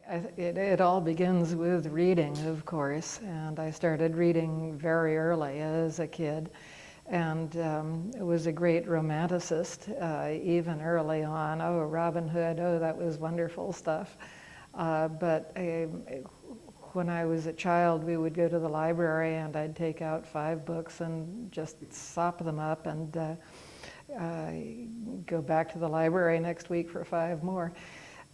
It all begins with reading, of course, and I started reading very early as a kid, and was a great romanticist even early on. Oh, Robin Hood, oh, that was wonderful stuff. But when I was a child, we would go to the library and I'd take out 5 books and just sop them up and go back to the library next week for 5 more.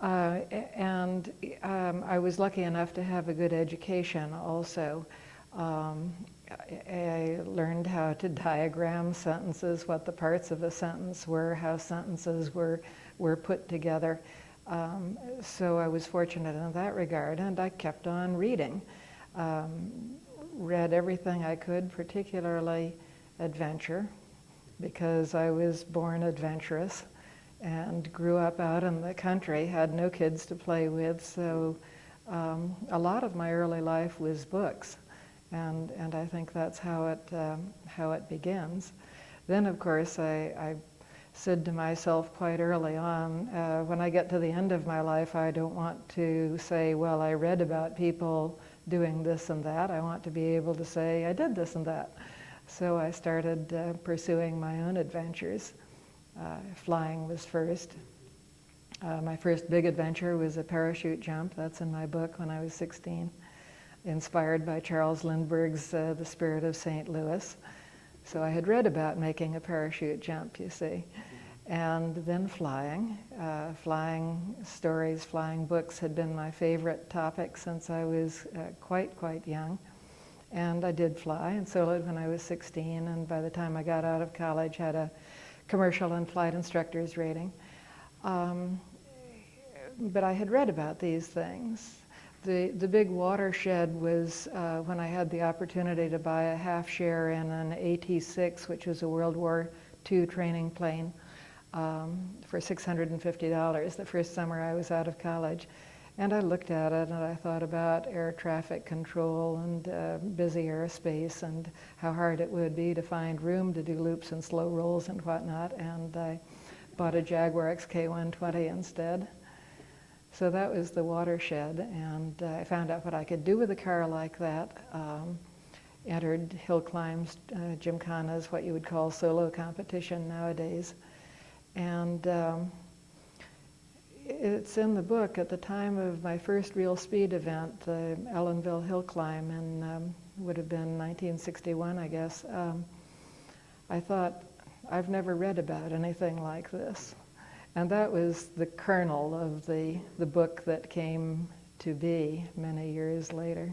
I was lucky enough to have a good education also. I learned how to diagram sentences, what the parts of a sentence were, how sentences were put together. So I was fortunate in that regard, and I kept on reading. Read everything I could, particularly adventure, because I was born adventurous and grew up out in the country, had no kids to play with, so a lot of my early life was books, and I think that's how it begins. Then, of course, I said to myself quite early on, when I get to the end of my life, I don't want to say, well, I read about people doing this and that. I want to be able to say, I did this and that. So I started pursuing my own adventures. Flying was first. My first big adventure was a parachute jump. That's in my book when I was 16, inspired by Charles Lindbergh's The Spirit of St. Louis. So I had read about making a parachute jump, you see. And then flying. Flying stories, flying books had been my favorite topic since I was quite young. And I did fly and soloed when I was 16, and by the time I got out of college had a commercial and flight instructor's rating. But I had read about these things. The big watershed was when I had the opportunity to buy a half share in an AT-6, which was a World War II training plane, for $650 the first summer I was out of college. And I looked at it and I thought about air traffic control and busy aerospace and how hard it would be to find room to do loops and slow rolls and whatnot. And I bought a Jaguar XK120 instead. So that was the watershed, and I found out what I could do with a car like that. Entered hill climbs, gymkhanas, what you would call solo competition nowadays. And it's in the book. At the time of my first real speed event, the Ellenville Hill Climb in, would have been 1961, I guess, I thought, I've never read about anything like this. And that was the kernel of the book that came to be many years later.